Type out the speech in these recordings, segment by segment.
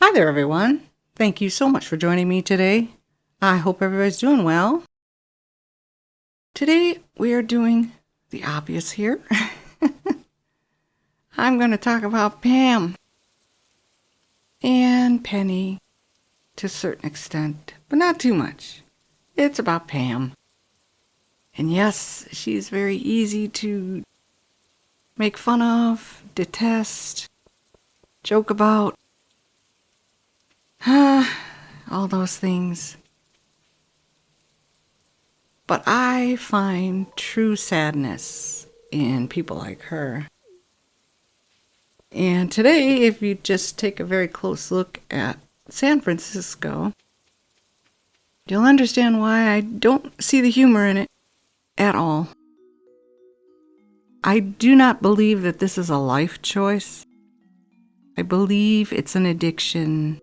Hi there, everyone. Thank you so much for joining me today. I hope everybody's doing well. Today, we are doing the obvious here. I'm going to talk about Pam and Penny to a certain extent, but not too much. It's about Pam. And yes, she's very easy to make fun of, detest, joke about. All those things. But I find true sadness in people like her. And today, if you just take a very close look at San Francisco, you'll understand why I don't see the humor in it at all. I do not believe that this is a life choice. I believe it's an addiction.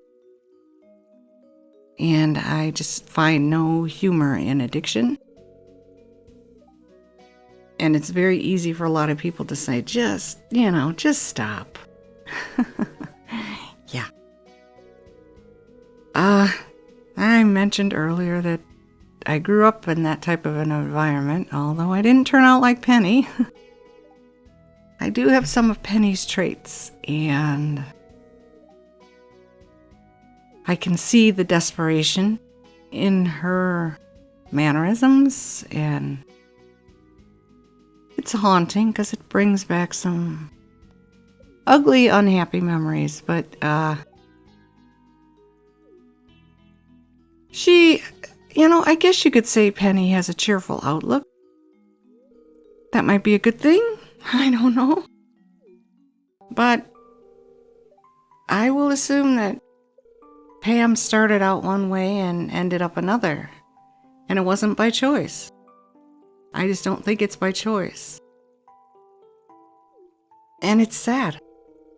And I just find no humor in addiction. And it's very easy for a lot of people to say, just stop. Yeah. I mentioned earlier that I grew up in that type of an environment, although I didn't turn out like Penny. I do have some of Penny's traits, and I can see the desperation in her mannerisms, and it's haunting because it brings back some ugly, unhappy memories, but I guess you could say Penny has a cheerful outlook. That might be a good thing. I don't know. But I will assume that Pam started out one way and ended up another. And it wasn't by choice. I just don't think it's by choice. And it's sad.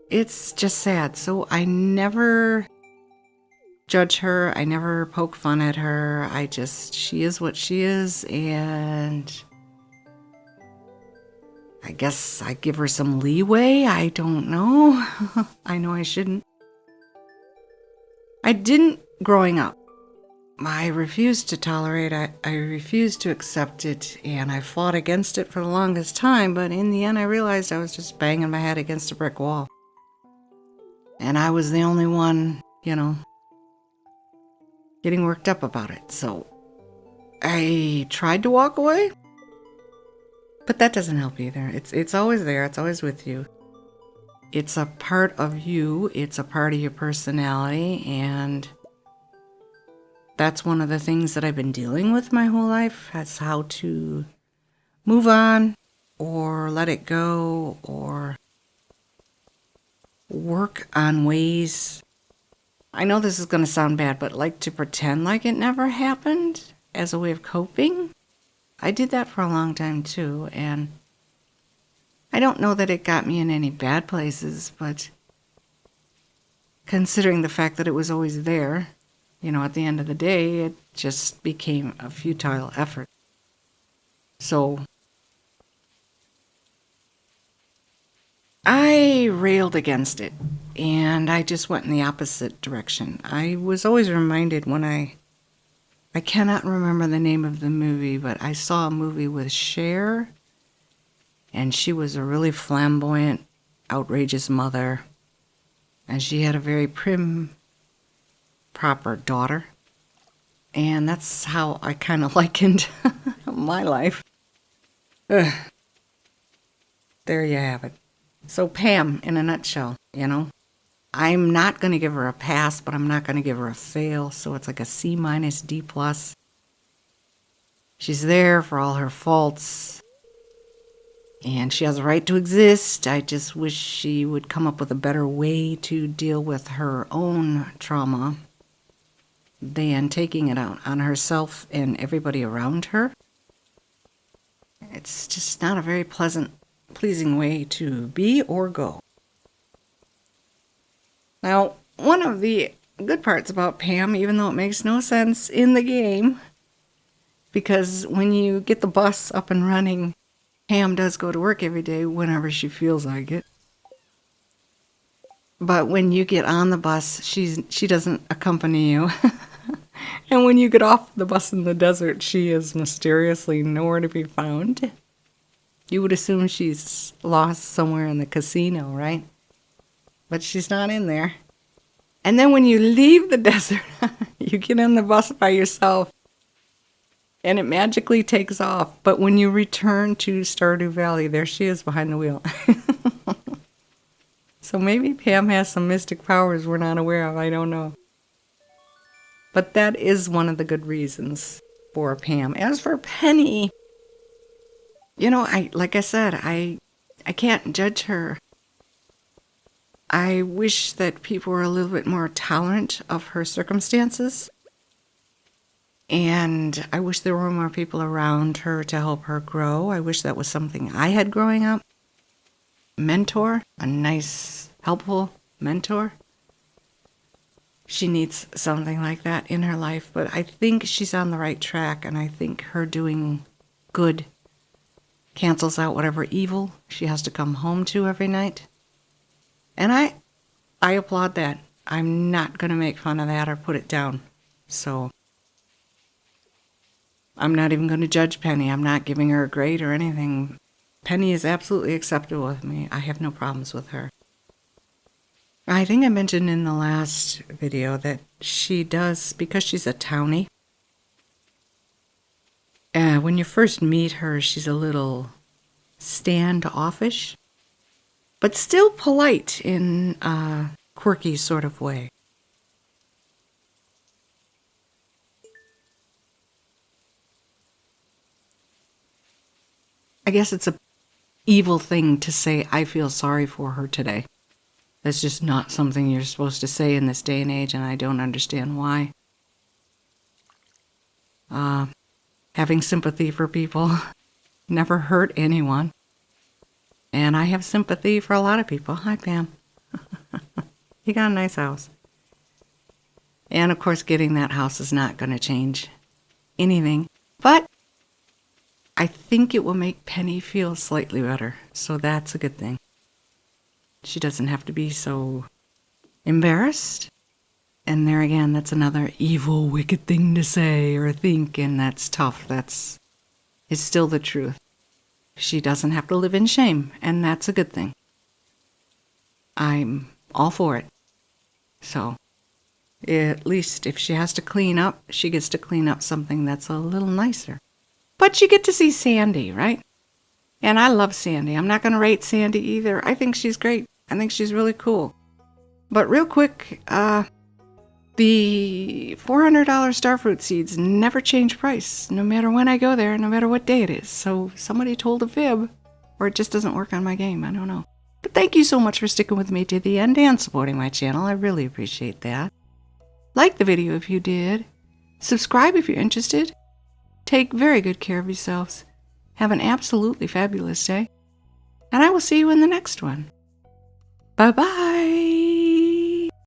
It's just sad. So I never judge her. I never poke fun at her. She is what she is, and I guess I give her some leeway. I don't know. I know I shouldn't. I didn't growing up. I refused to tolerate it. I refused to accept it, and I fought against it for the longest time, but in the end I realized I was just banging my head against a brick wall. And I was the only one, getting worked up about it. So I tried to walk away, but that doesn't help either. It's always there. It's always with you. It's a part of you. It's a part of your personality, and that's one of the things that I've been dealing with my whole life. That's how to move on or let it go or work on ways. I know this is going to sound bad, but like to pretend like it never happened as a way of coping. I did that for a long time too, and I don't know that it got me in any bad places, but considering the fact that it was always there, at the end of the day, it just became a futile effort. So I railed against it, and I just went in the opposite direction. I was always reminded when I cannot remember the name of the movie, but I saw a movie with Cher, and she was a really flamboyant, outrageous mother, and she had a very prim, proper daughter, and that's how I kind of likened my life. Ugh. There you have it. So Pam, in a nutshell, I'm not going to give her a pass, but I'm not going to give her a fail. So it's like a C minus D plus. She's there for all her faults, and she has a right to exist. I just wish she would come up with a better way to deal with her own trauma than taking it out on herself and everybody around her. It's just not a very pleasing way to be or go. Now, one of the good parts about Pam, even though it makes no sense in the game, because when you get the bus up and running, Pam does go to work every day whenever she feels like it. But when you get on the bus, she doesn't accompany you. And when you get off the bus in the desert, she is mysteriously nowhere to be found. You would assume she's lost somewhere in the casino, right? But she's not in there. And then when you leave the desert, you get on the bus by yourself, and it magically takes off. But when you return to Stardew Valley, there she is behind the wheel. So maybe Pam has some mystic powers we're not aware of. I don't know. But that is one of the good reasons for Pam. As for Penny, like I said, I can't judge her. I wish that people were a little bit more tolerant of her circumstances. And I wish there were more people around her to help her grow. I wish that was something I had growing up. Mentor, a nice, helpful mentor. She needs something like that in her life, but I think she's on the right track, and I think her doing good cancels out whatever evil she has to come home to every night. And I applaud that. I'm not going to make fun of that or put it down. So I'm not even going to judge Penny. I'm not giving her a grade or anything. Penny is absolutely acceptable with me. I have no problems with her. I think I mentioned in the last video that she does, because she's a townie, when you first meet her, she's a little standoffish, but still polite in a quirky sort of way. I guess it's a evil thing to say, I feel sorry for her today. That's just not something you're supposed to say in this day and age, and I don't understand why. Having sympathy for people never hurt anyone. And I have sympathy for a lot of people. Hi, Pam. You got a nice house. And of course, getting that house is not going to change anything. But I think it will make Penny feel slightly better. So that's a good thing. She doesn't have to be so embarrassed. And there again, that's another evil, wicked thing to say or think, and that's tough. It's still the truth. She doesn't have to live in shame, and that's a good thing. I'm all for it. So, at least if she has to clean up, she gets to clean up something that's a little nicer. But you get to see Sandy, right? And I love Sandy. I'm not going to rate Sandy either. I think she's great. I think she's really cool. But real quick, the $400 starfruit seeds never change price, no matter when I go there, no matter what day it is. So somebody told a fib, or it just doesn't work on my game. I don't know. But thank you so much for sticking with me to the end and supporting my channel. I really appreciate that. Like the video if you did. Subscribe if you're interested. Take very good care of yourselves. Have an absolutely fabulous day. And I will see you in the next one. Bye-bye.